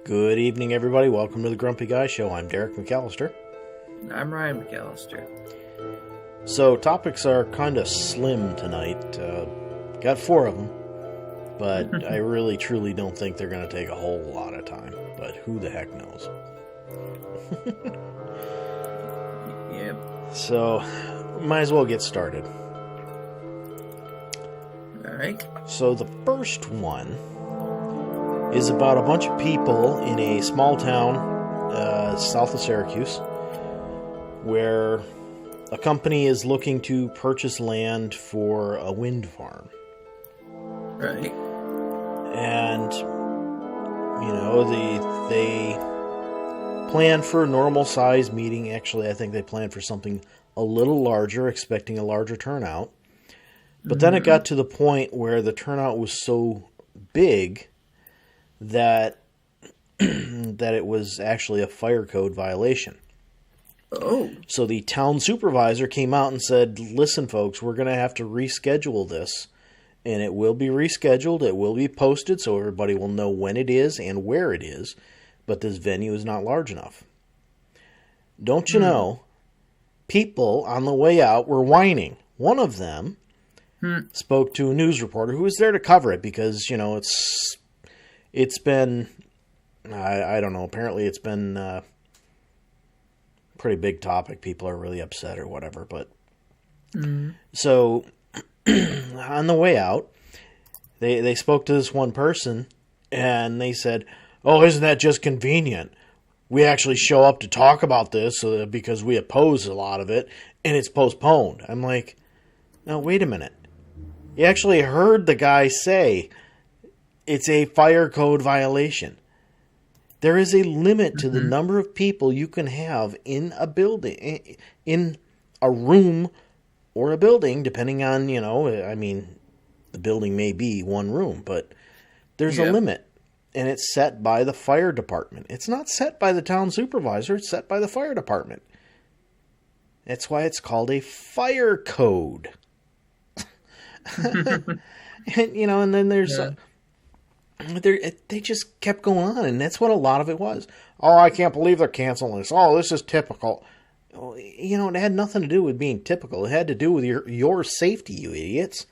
Good evening, everybody. Welcome to the Grumpy Guy Show. I'm Derek McAllister. I'm Ryan McAllister. So, topics are kind of slim tonight. Got 4 of them, but I really, truly don't think they're going to take a whole lot of time. But who the heck knows? Yep. So, might as well get started. Alright. So, the first one is about a bunch of people in a small town south of Syracuse where a company is looking to purchase land for a wind farm. Right. And, they plan for a normal size meeting. Actually, I think they planned for something a little larger, expecting a larger turnout. But then it got to the point where the turnout was so big that it was actually a fire code violation. Oh. So the town supervisor came out and said, listen, folks, we're going to have to reschedule this. And it will be rescheduled. It will be posted so everybody will know when it is and where it is. But this venue is not large enough. Don't you know, people on the way out were whining. One of them spoke to a news reporter who was there to cover it because, it's been, I don't know, apparently it's been a pretty big topic. People are really upset or whatever. But so on the way out, they spoke to this one person and they said, oh, isn't that just convenient? We actually show up to talk about this because we oppose a lot of it and it's postponed. I'm like, no, wait a minute. You actually heard the guy say it's a fire code violation. There is a limit to the number of people you can have in a building, in a room or a building, depending on, the building may be one room, but there's a limit. And it's set by the fire department. It's not set by the town supervisor. It's set by the fire department. That's why it's called a fire code. And then there's... they just kept going on, and that's what a lot of it was. Oh, I can't believe they're canceling this. Oh, this is typical. It had nothing to do with being typical. It had to do with your safety, you idiots.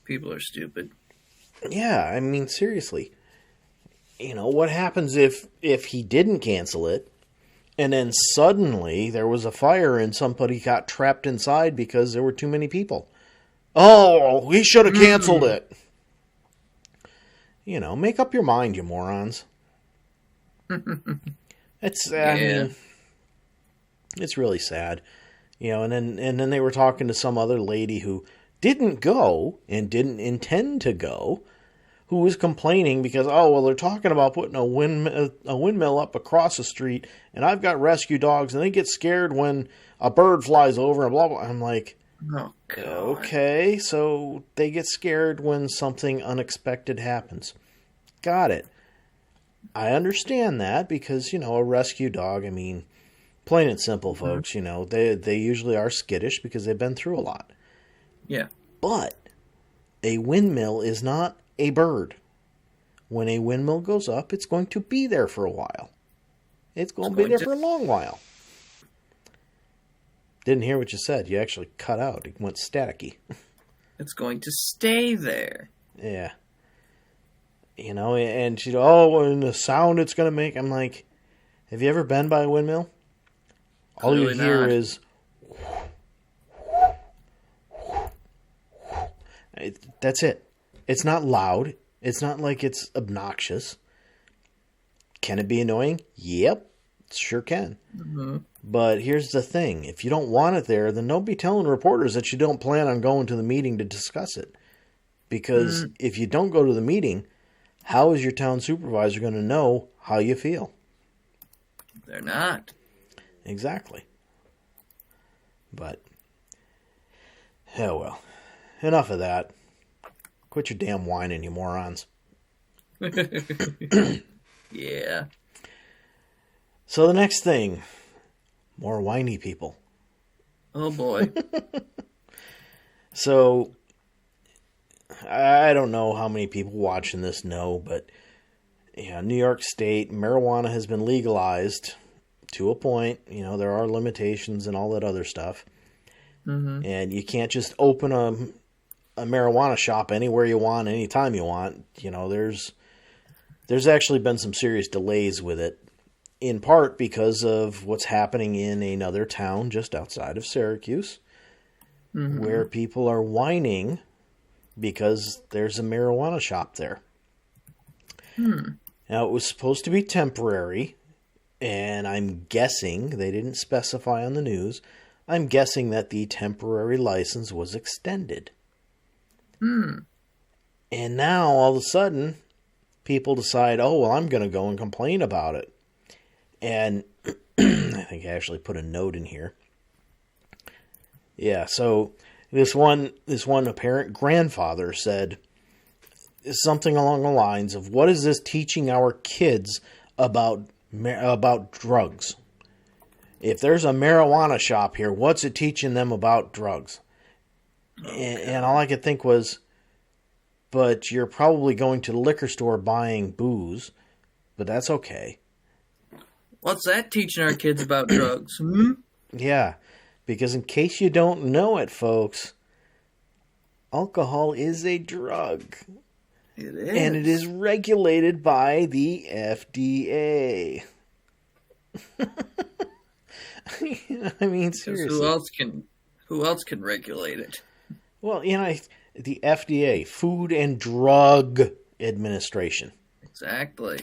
People are stupid. Yeah, seriously. What happens if he didn't cancel it, and then suddenly there was a fire and somebody got trapped inside because there were too many people? Oh, we should have canceled it. Make up your mind, you morons. It's really sad. And then they were talking to some other lady who didn't go and didn't intend to go, who was complaining because, they're talking about putting a windmill up across the street, and I've got rescue dogs, and they get scared when a bird flies over, and blah, blah. I'm like, oh, God. Okay, so they get scared when something unexpected happens. Got it. I understand that because, a rescue dog, plain and simple, folks, they usually are skittish because they've been through a lot. Yeah. But a windmill is not a bird. When a windmill goes up, it's going to be there for a while. It's going to be there for a long while. Didn't hear what you said. You actually cut out. It went staticky. It's going to stay there. Yeah. And she'd, and the sound it's going to make. I'm like, have you ever been by a windmill? All you hear is... That's it. It's not loud. It's not like it's obnoxious. Can it be annoying? Yep. It sure can. Mm-hmm. But here's the thing. If you don't want it there, then don't be telling reporters that you don't plan on going to the meeting to discuss it. Because if you don't go to the meeting, how is your town supervisor going to know how you feel? They're not. Exactly. But, oh well. Enough of that. Quit your damn whining, you morons. Yeah. So the next thing, more whiny people. Oh boy. So, I don't know how many people watching this know, but Yeah, New York State, marijuana has been legalized to a point. You know, there are limitations and all that other stuff. Mm-hmm. And you can't just open a marijuana shop anywhere you want, anytime you want. You know, there's actually been some serious delays with it, in part because of what's happening in another town just outside of Syracuse, where people are whining because there's a marijuana shop there. Now, it was supposed to be temporary, and I'm guessing, they didn't specify on the news, I'm guessing that the temporary license was extended. And now, all of a sudden, people decide, oh, well, I'm going to go and complain about it. And I think I actually put a note in here. Yeah, so this one apparent grandfather said something along the lines of, what is this teaching our kids about drugs? If there's a marijuana shop here, what's it teaching them about drugs? And all I could think was, but you're probably going to the liquor store buying booze, but that's okay. What's that teaching our kids about drugs? Yeah, because in case you don't know it, folks, alcohol is a drug. It is. And it is regulated by the FDA. I mean, seriously. Who else can regulate it? Well, you know, the FDA, Food and Drug Administration. Exactly.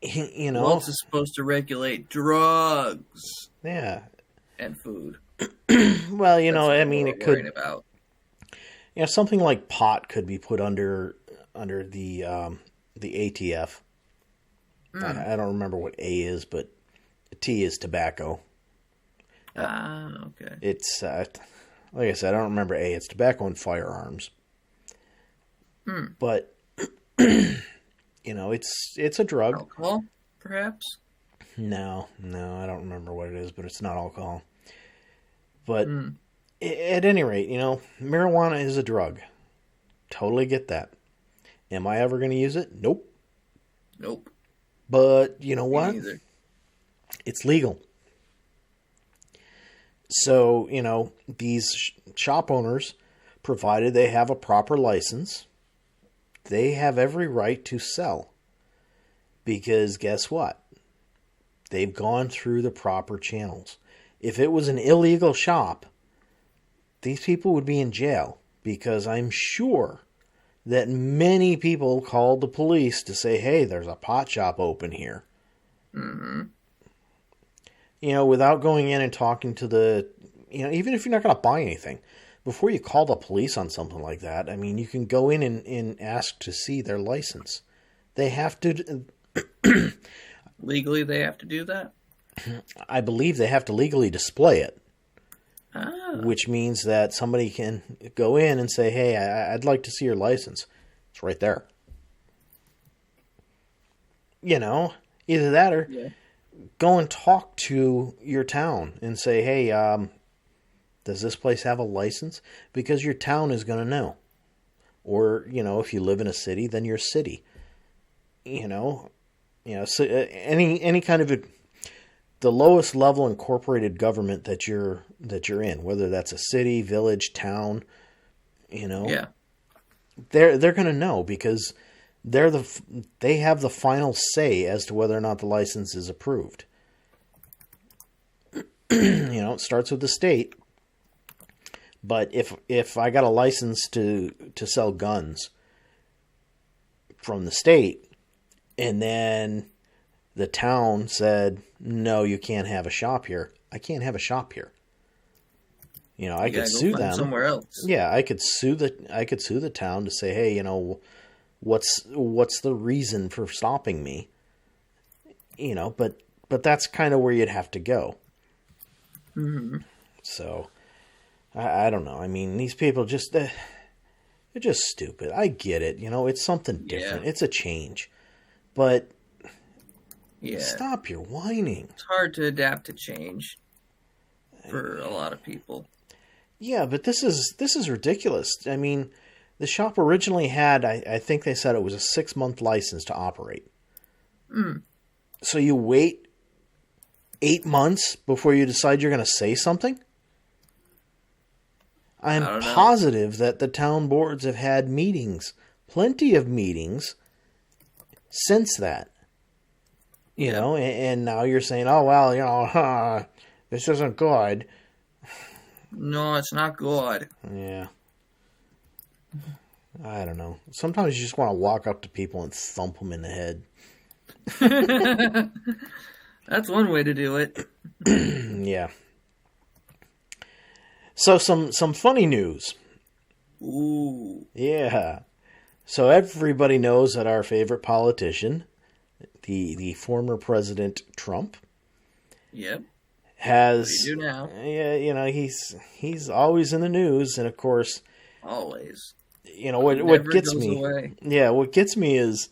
You know, Who else is supposed to regulate drugs? Yeah. And food. Well, you know, I mean, it could. About. You know, something like pot could be put under the ATF. I don't remember what A is, but T is tobacco. Okay. It's like I said, I don't remember A. It's tobacco and firearms. But you know, it's a drug. Alcohol, perhaps? No, I don't remember what it is, but it's not alcohol. But at any rate, you know, marijuana is a drug. Totally get that. Am I ever going to use it? Nope. But you know what? Me neither. It's legal. So, you know, these shop owners, provided they have a proper license, they have every right to sell. Because guess what? They've gone through the proper channels. If it was an illegal shop, these people would be in jail. Because I'm sure that many people called the police to say, hey, there's a pot shop open here. You know, without going in and talking to the, you know, even if you're not going to buy anything, before you call the police on something like that, I mean, you can go in and ask to see their license. They have to. Legally, they have to do that? I believe they have to legally display it. Ah. Which means that somebody can go in and say, hey, I'd like to see your license. It's right there. You know, either that or go and talk to your town and say, hey, does this place have a license? Because your town is going to know. Or, you know, if you live in a city, then your city. You know, so any kind of the lowest level incorporated government that you're in, whether that's a city, village, town, you know, they're going to know because they have the final say as to whether or not the license is approved. You know, it starts with the state. But if I got a license to sell guns from the state, and then the town said, no, you can't have a shop here, I can't have a shop here. You know, I could sue them somewhere else. Yeah, I could sue the town to say, hey, you know, what's the reason for stopping me? You know, but that's kind of where you'd have to go. So I don't know. I mean, these people just they're just stupid. I get it. You know, it's something different. It's a change. But stop your whining. It's hard to adapt to change for a lot of people. Yeah, but this is ridiculous. I mean, The shop originally had, I think they said it was a 6-month license to operate. So you wait 8 months before you decide you're going to say something? I'm positive that the town boards have had meetings, plenty of meetings, since that. You know, and now you're saying, oh, well, you know, this isn't good. No, it's not good. Yeah. I don't know. Sometimes you just want to walk up to people and thump them in the head. That's one way to do it. Yeah. So some funny news. Ooh. Yeah. So everybody knows that our favorite politician, the former President Trump, Yep. has, What do you do now? Yeah, you know, he's always in the news, and of course, Always. you know, what gets me, yeah, what gets me is,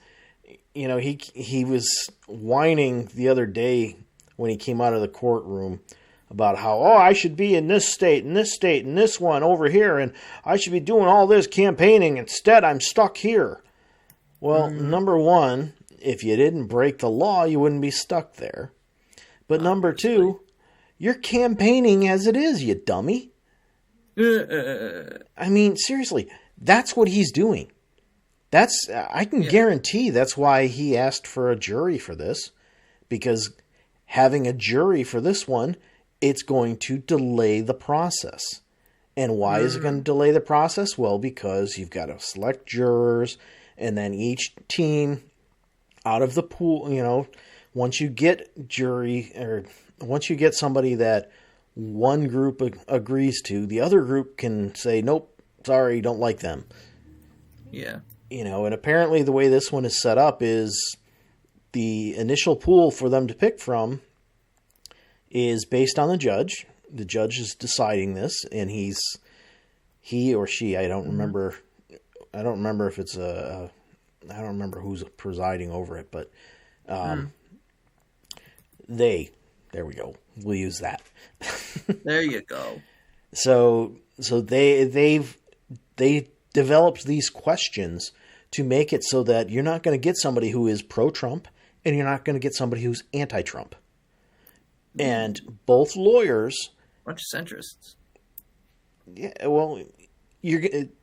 you know, he was whining the other day when he came out of the courtroom about how, oh, I should be in this state, and this state, and this one over here, and I should be doing all this campaigning. Instead, I'm stuck here. Well, number one, if you didn't break the law, you wouldn't be stuck there. But number two, you're campaigning as it is, you dummy. I mean, seriously, that's what he's doing. I can guarantee that's why he asked for a jury for this, because having a jury for this one, it's going to delay the process. And why is it going to delay the process? Well, because you've got to select jurors, and then each team out of the pool, you know, once you get once you get somebody that one group agrees to, the other group can say, nope, sorry, don't like them. Yeah. You know, and apparently the way this one is set up is the initial pool for them to pick from is based on the judge. The judge is deciding this, and he or she, I don't remember if it's I don't remember who's presiding over it, but there we go. We'll use that. There you go. So they developed these questions to make it so that you're not going to get somebody who is pro-Trump, and you're not going to get somebody who's anti-Trump. And both lawyers, bunch of centrists. Yeah, well,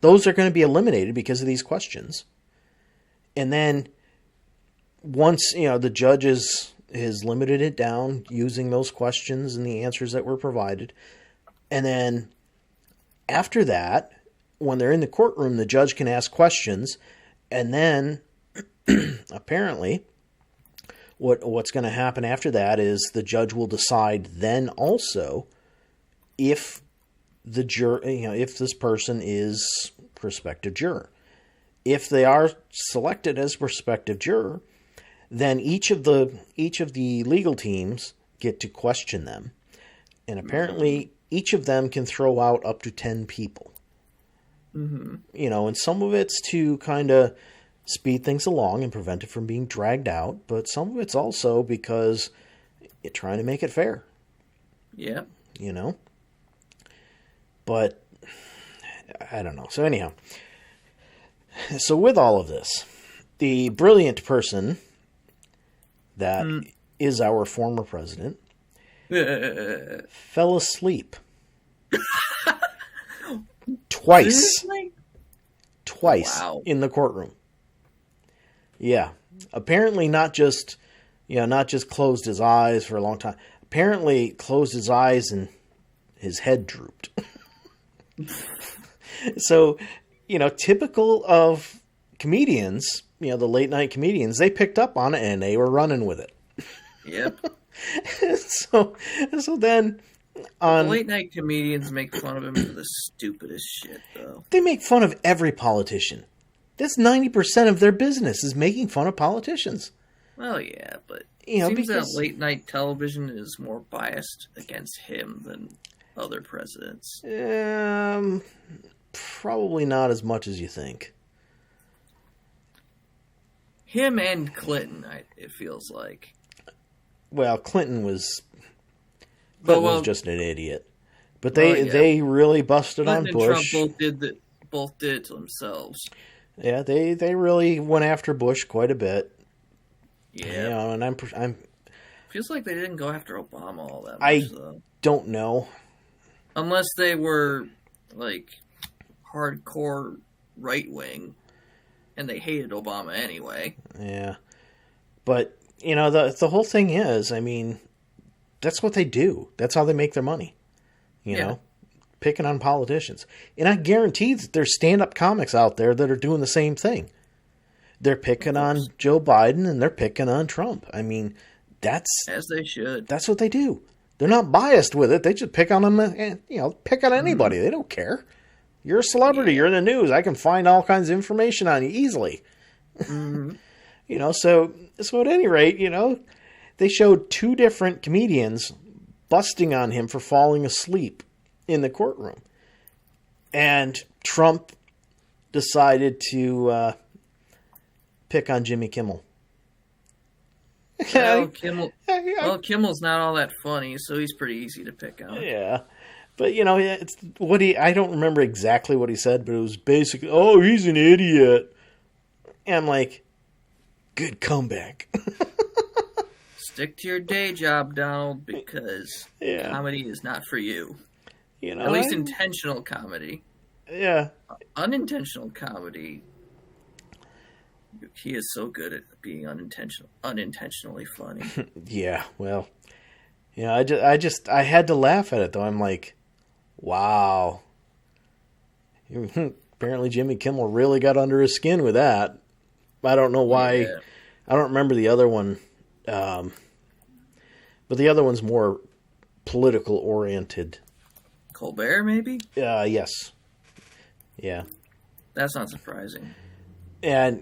those are going to be eliminated because of these questions. And then once, you know, the judge has limited it down using those questions and the answers that were provided. And then after that, when they're in the courtroom, the judge can ask questions. And then apparently what's going to happen after that is the judge will decide then also if the if this person is prospective juror. If they are selected as prospective juror, then each of the legal teams get to question them. And apparently each of them can throw out up to 10 people. Mm-hmm. You know, and some of it's to kind of speed things along and prevent it from being dragged out, but some of it's also because you're trying to make it fair. Yeah. You know? But I don't know. So anyhow, so with all of this, the brilliant person that is our former president fell asleep twice. Seriously? Twice Wow. in the courtroom. Yeah. Apparently not just closed his eyes for a long time. Apparently closed his eyes and his head drooped. So, you know, typical of comedians, you know, the late night comedians, they picked up on it and they were running with it. Yep. So then The late night comedians make fun of him for the stupidest shit, though. they make fun of every politician. That's 90% of their business is making fun of politicians. Well, yeah, but You know, it seems because that late night television is more biased against him than other presidents. probably not as much as you think. Him and Clinton, it feels like. Well, Clinton was Well, just an idiot. But Well, yeah. they really busted Clinton on and Bush. Trump both did it to themselves. Yeah, they really went after Bush quite a bit. Yeah. And I'm Feels like they didn't go after Obama all that much, though. Don't know. Unless they were, like, hardcore right-wing, and they hated Obama anyway. Yeah. But, the whole thing is, I mean, that's what they do. That's how they make their money. You know? Picking on politicians. And I guarantee that there's stand-up comics out there that are doing the same thing. They're picking on Joe Biden and they're picking on Trump. I mean, that's... As they should. That's what they do. They're not biased with it. They just pick on them and, pick on anybody. They don't care. You're a celebrity. You're in the news. I can find all kinds of information on you easily. So at any rate, they showed two different comedians busting on him for falling asleep in the courtroom. And Trump decided to pick on Jimmy Kimmel. Kimmel's not all that funny, so he's pretty easy to pick on. Yeah. But, it's I don't remember exactly what he said, but it was basically, oh, he's an idiot. And I'm like, good comeback. Stick to your day job, Donald, because comedy is not for you. At least intentional comedy. Yeah. Unintentional comedy. He is so good at being unintentionally funny. Yeah, well, I had to laugh at it though. I'm like, wow. Apparently Jimmy Kimmel really got under his skin with that. I don't know why. Yeah. I don't remember the other one. But the other one's more political oriented. Colbert, maybe? Yes. Yeah. That's not surprising. And,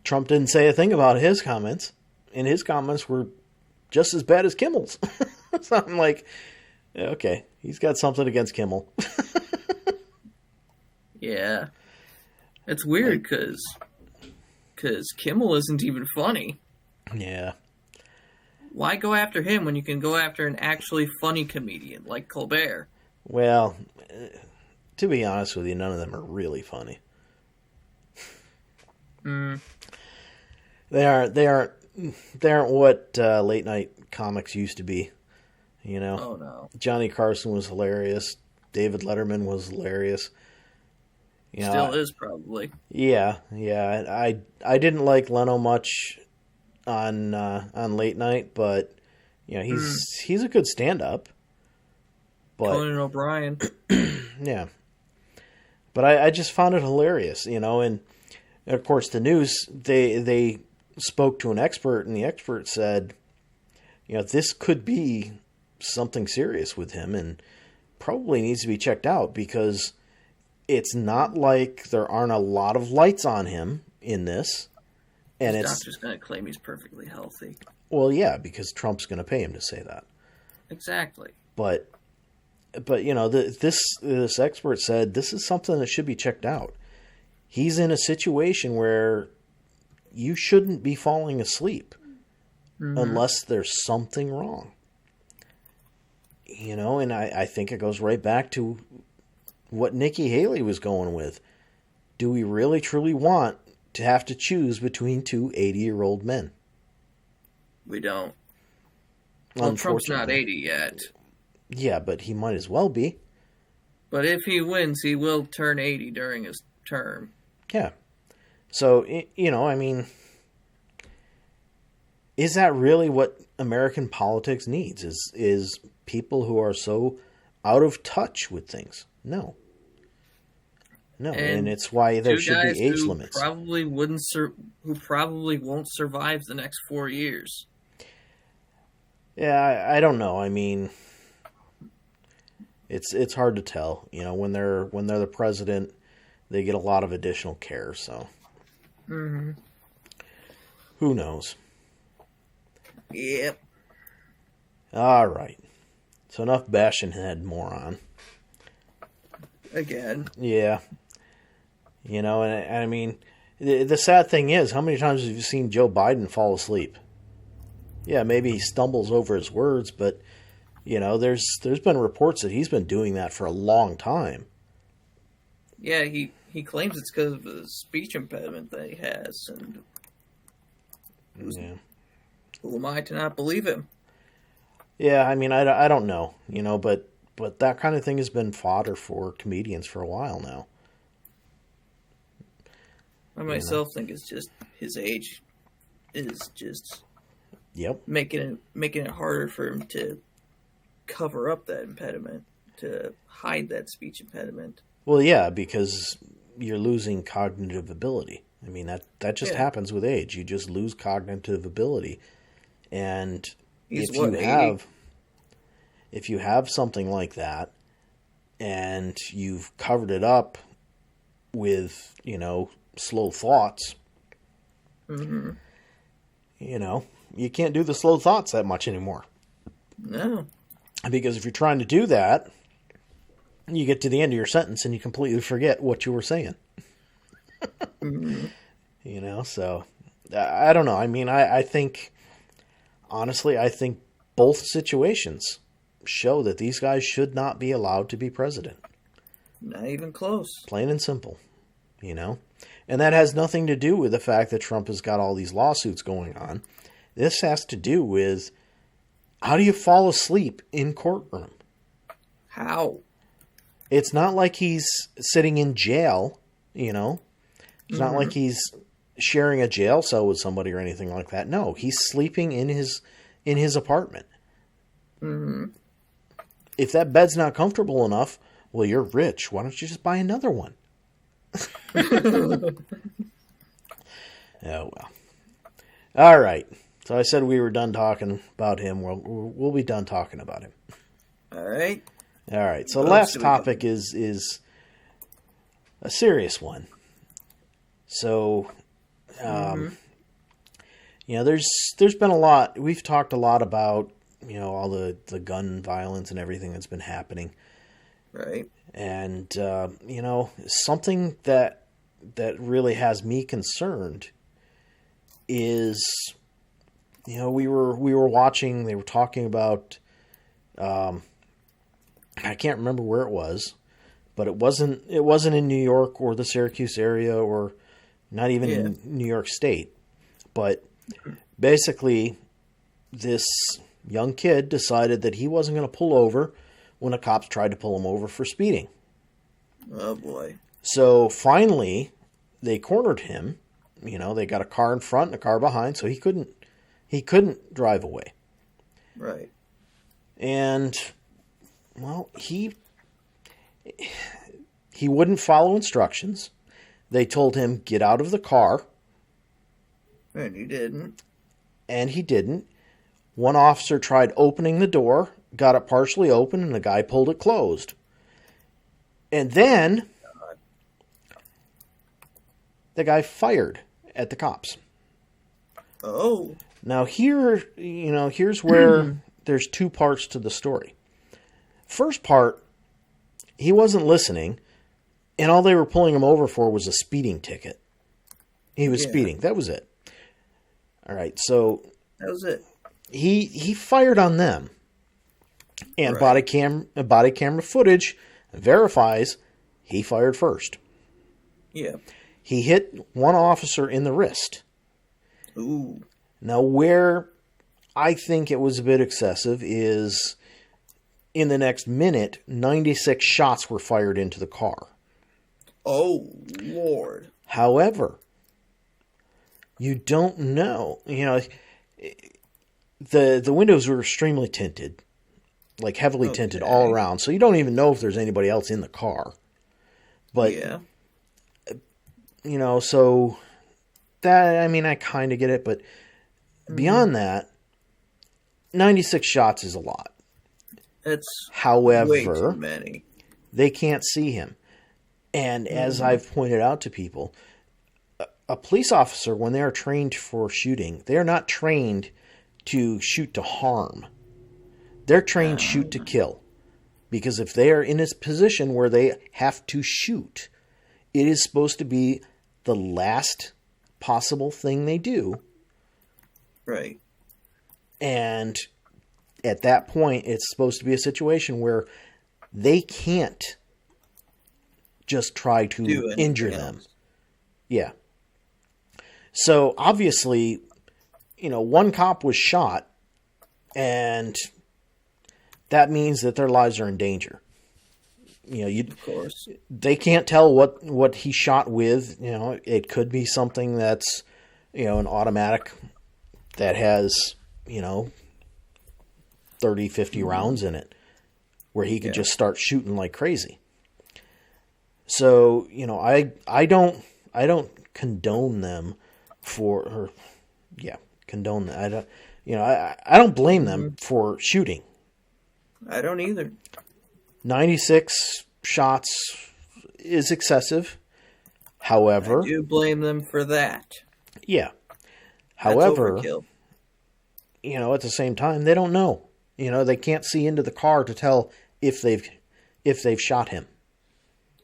Trump didn't say a thing about his comments. And his comments were just as bad as Kimmel's. So I'm like, okay, he's got something against Kimmel. Yeah. It's weird because Kimmel isn't even funny. Yeah. Why go after him when you can go after an actually funny comedian like Colbert? Well, to be honest with you, none of them are really funny. They aren't what late night comics used to be. Oh no. Johnny Carson was hilarious. David Letterman was hilarious. Still is probably. Yeah. I didn't like Leno much on late night, but he's a good stand-up. But Conan O'Brien. Yeah. But I just found it hilarious, and of course the news they spoke to an expert, and the expert said, this could be something serious with him and probably needs to be checked out because it's not like there aren't a lot of lights on him in this. And the doctor's going to claim he's perfectly healthy. Well, yeah, because Trump's going to pay him to say that. Exactly. But this expert said this is something that should be checked out. He's in a situation where you shouldn't be falling asleep unless there's something wrong. And I think it goes right back to what Nikki Haley was going with. Do we really truly want to have to choose between two 80-year-old men? We don't. Well, Trump's not 80 yet. Yeah, but he might as well be. But if he wins, he will turn 80 during his term. Yeah. So, I mean, is that really what American politics needs? Is people who are so out of touch with things? No. And it's why there should be age limits. Who probably won't survive the next 4 years. Yeah, I don't know. I mean, it's hard to tell. When they're the president, they get a lot of additional care. So, who knows? Yep. All right. So enough bashing head moron. Again. Yeah. And I mean, the sad thing is, how many times have you seen Joe Biden fall asleep? Yeah, maybe he stumbles over his words, but, there's been reports that he's been doing that for a long time. Yeah, he claims it's because of the speech impediment that he has, and who am I to not believe him? Yeah, I mean, I don't know, but that kind of thing has been fodder for comedians for a while now. I myself think it's just his age is just making it harder for him to cover up that impediment, to hide that speech impediment. Well, yeah, because you're losing cognitive ability. I mean, that just happens with age. You just lose cognitive ability. And if you have something like that and you've covered it up with, slow thoughts, you can't do the slow thoughts that much anymore. No. Because if you're trying to do that, you get to the end of your sentence and you completely forget what you were saying. So I don't know. I mean, I think, honestly, both situations show that these guys should not be allowed to be president. Not even close. Plain and simple, And that has nothing to do with the fact that Trump has got all these lawsuits going on. This has to do with, how do you fall asleep in courtroom? How? It's not like he's sitting in jail, It's not like he's sharing a jail cell with somebody or anything like that. No, he's sleeping in his apartment. Mm-hmm. If that bed's not comfortable enough, well, you're rich. Why don't you just buy another one? Oh, well. All right. So I said we were done talking about him. We'll be done talking about him. All right. All right. So the last topic is a serious one. So, there's been a lot. We've talked a lot about, all the gun violence and everything that's been happening. Right. And, something that really has me concerned is, we were watching, they were talking about, I can't remember where it was, but it wasn't in New York or the Syracuse area or not even in New York State. But basically, this young kid decided that he wasn't going to pull over when the cops tried to pull him over for speeding. Oh, boy. So finally, they cornered him. They got a car in front and a car behind, so he couldn't drive away. Right. And, well, he wouldn't follow instructions. They told him, get out of the car. And he didn't. And he didn't. One officer tried opening the door, got it partially open, and the guy pulled it closed. And then the guy fired at the cops. Oh. Now here's where there's two parts to the story. First part, he wasn't listening, and all they were pulling him over for was a speeding ticket. He was speeding. That was it. All right, so that was it. He fired on them, and body camera footage verifies he fired first. Yeah. He hit one officer in the wrist. Ooh. Now, where I think it was a bit excessive is in the next minute, 96 shots were fired into the car. Oh, Lord. However, you don't know. The windows were extremely tinted, like heavily tinted all around, so you don't even know if there's anybody else in the car. But, so that, I kind of get it, but beyond that, 96 shots is a lot. It's However, way too many. They can't see him. And as I've pointed out to people, a police officer, when they are trained for shooting, they are not trained to shoot to harm. They're trained shoot to kill. Because if they are in a position where they have to shoot, it is supposed to be the last possible thing they do. Right. And at that point, it's supposed to be a situation where they can't just try to injure them. Else. Yeah. So obviously, one cop was shot, and that means that their lives are in danger. Of course. They can't tell what he shot with. It could be something that's, an automatic that has, 30, 50 rounds in it, where he could just start shooting like crazy. So, I don't condone them condone that. I don't blame them for shooting. I don't either. 96 shots is excessive. However, I do blame them for that. Yeah. However, that's overkill. At the same time, they don't know. They can't see into the car to tell if they've shot him.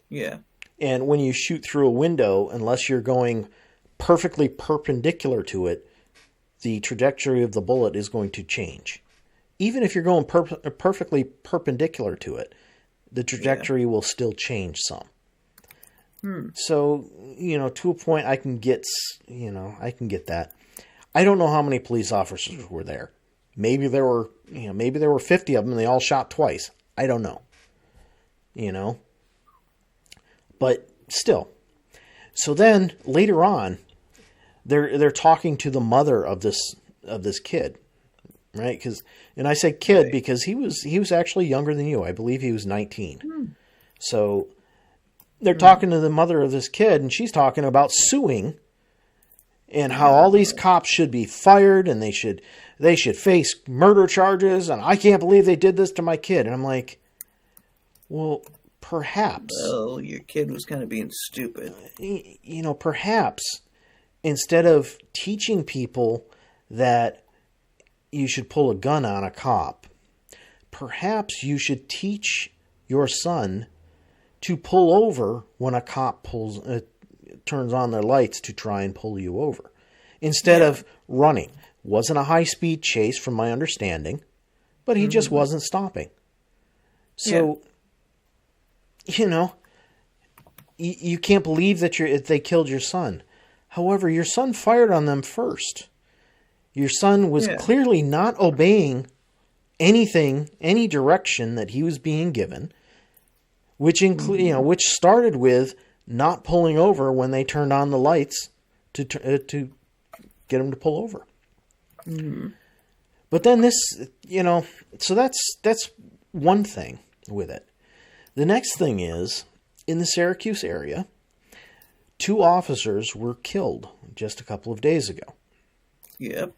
Yeah. And when you shoot through a window, unless you're going perfectly perpendicular to it, the trajectory of the bullet is going to change. Even if you're going perfectly perpendicular to it, the trajectory will still change some. So, to a point, I can get that. I don't know how many police officers were there. Maybe there were 50 of them and they all shot twice. I don't know. But still. So then later on, they're talking to the mother of this kid, right? And I say kid because he was actually younger than you. I believe he was 19. So they're talking to the mother of this kid, and she's talking about suing and how all these cops should be fired and they should face murder charges, and I can't believe they did this to my kid. And I'm like, well, perhaps. Well, your kid was kind of being stupid. Perhaps instead of teaching people that you should pull a gun on a cop, perhaps you should teach your son to pull over when a cop turns on their lights to try and pull you over, instead of running. Wasn't a high-speed chase from my understanding, but he just wasn't stopping. So, you can't believe that they killed your son. However, your son fired on them first. Your son was clearly not obeying anything, any direction that he was being given, which started with not pulling over when they turned on the lights to get him to pull over. But then this, so that's one thing with it. The next thing is, in the Syracuse area, 2 officers were killed just a couple of days ago. Yep.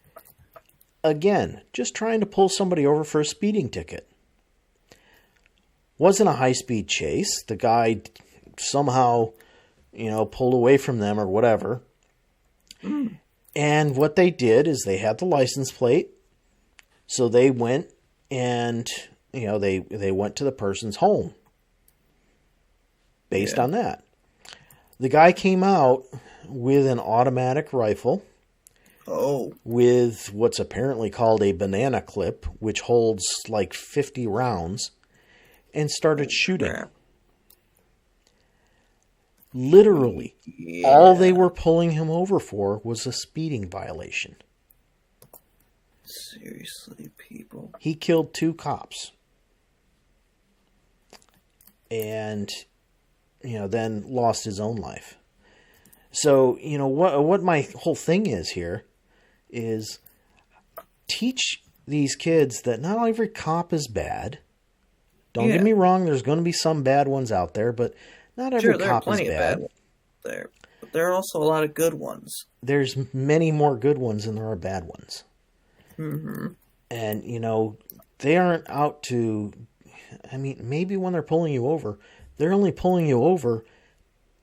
Again, just trying to pull somebody over for a speeding ticket. Wasn't a high-speed chase. The guy somehow, pulled away from them or whatever. And what they did is they had the license plate. So they went and, they went to the person's home. Based on that. The guy came out with an automatic rifle. With what's apparently called a banana clip, which holds like 50 rounds, and started shooting. Crap. Literally, all they were pulling him over for was a speeding violation. Seriously, people. He killed 2 cops. And, then lost his own life. So, what my whole thing is here is teach these kids that not every cop is bad. Don't get me wrong, there's going to be some bad ones out there, but not every cop is bad. Ones there, but there are also a lot of good ones. There's many more good ones than there are bad ones. And, they aren't out to, maybe when they're pulling you over, they're only pulling you over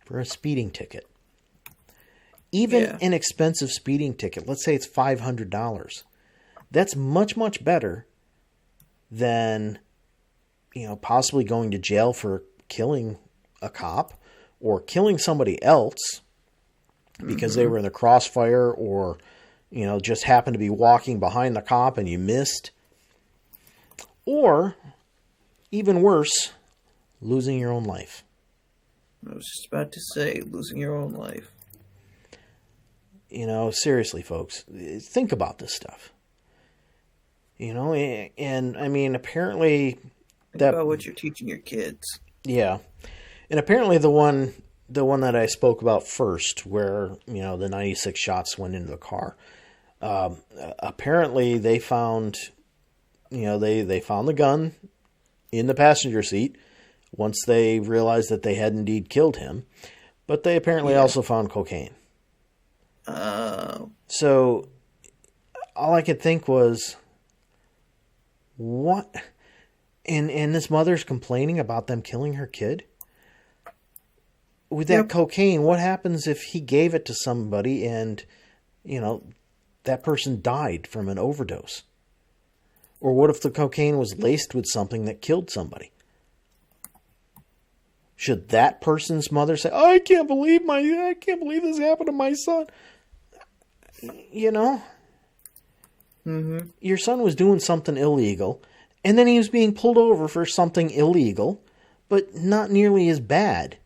for a speeding ticket. Even an expensive speeding ticket, let's say it's $500, that's much, much better than, possibly going to jail for killing a cop or killing somebody else because they were in the crossfire or, just happened to be walking behind the cop and you missed. Or, even worse, losing your own life. I was just about to say, losing your own life. You know, seriously, folks, think about this stuff. You know, and I mean, apparently... Think about what you're teaching your kids. Yeah. And apparently the one that I spoke about first, where, you know, the 96 shots went into the car, apparently they found, you know, they found the gun in the passenger seat once they realized that they had indeed killed him. But they apparently also found cocaine. Oh. So all I could think was, what? And this mother's complaining about them killing her kid? With that cocaine, what happens if he gave it to somebody and, you know, that person died from an overdose? Or what if the cocaine was laced with something that killed somebody? Should that person's mother say, "Oh, I can't believe this happened to my son"? You know? Mm-hmm. Your son was doing something illegal, and then he was being pulled over for something illegal, but not nearly as bad.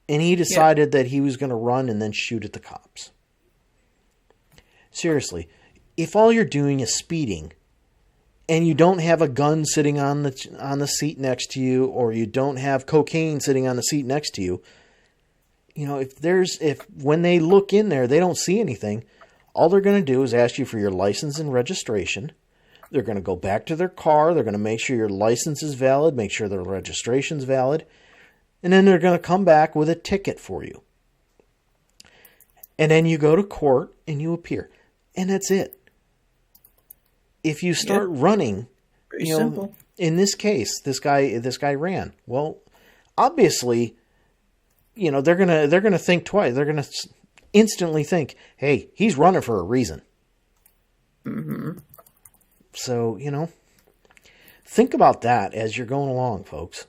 And he decided that he was going to run and then shoot at the cops. Seriously, if all you're doing is speeding, and you don't have a gun sitting on the seat next to you, or you don't have cocaine sitting on the seat next to you, you know, if when they look in there, they don't see anything, all they're going to do is ask you for your license and registration. They're going to go back to their car. They're going to make sure your license is valid, make sure their registration's valid. And then they're going to come back with a ticket for you. And then you go to court and you appear. And that's it. If you start running, pretty simple. In this case, this guy ran. Well, obviously, you know, they're gonna think twice. They're gonna instantly think, "Hey, he's running for a reason." Mm-hmm. So, you know, think about that as you're going along, folks.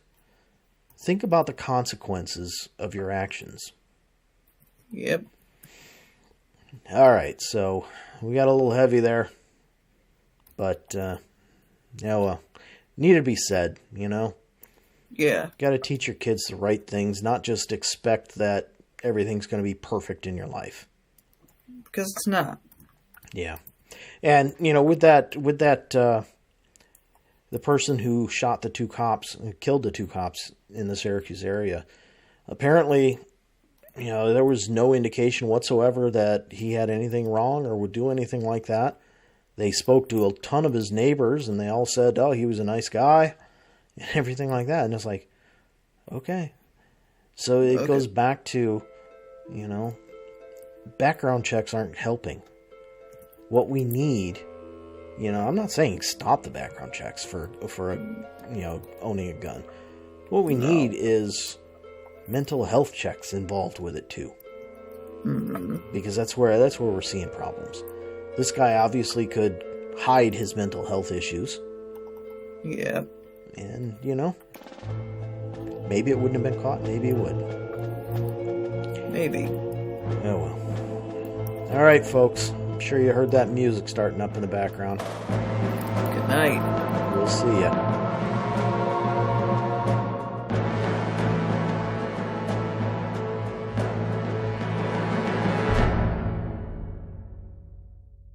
Think about the consequences of your actions. Yep. All right, so we got a little heavy there. But, need to be said, you know? Yeah. Got to teach your kids the right things, not just expect that everything's going to be perfect in your life. Because it's not. Yeah. And, you know, with that, the person who shot the two cops, killed the two cops in the Syracuse area, apparently, you know, there was no indication whatsoever that he had anything wrong or would do anything like that. They spoke to a ton of his neighbors, and they all said, "Oh, he was a nice guy," and everything like that. And it's like, okay. So it goes back to, you know, background checks aren't helping. What we need, you know, I'm not saying stop the background checks for you know, owning a gun. What we need is mental health checks involved with it too. Mm-hmm. Because that's where we're seeing problems. This guy obviously could hide his mental health issues. Yeah. And, you know, maybe it wouldn't have been caught. Maybe it would. Maybe. Oh, well. All right, folks. I'm sure you heard that music starting up in the background. Good night. We'll see ya.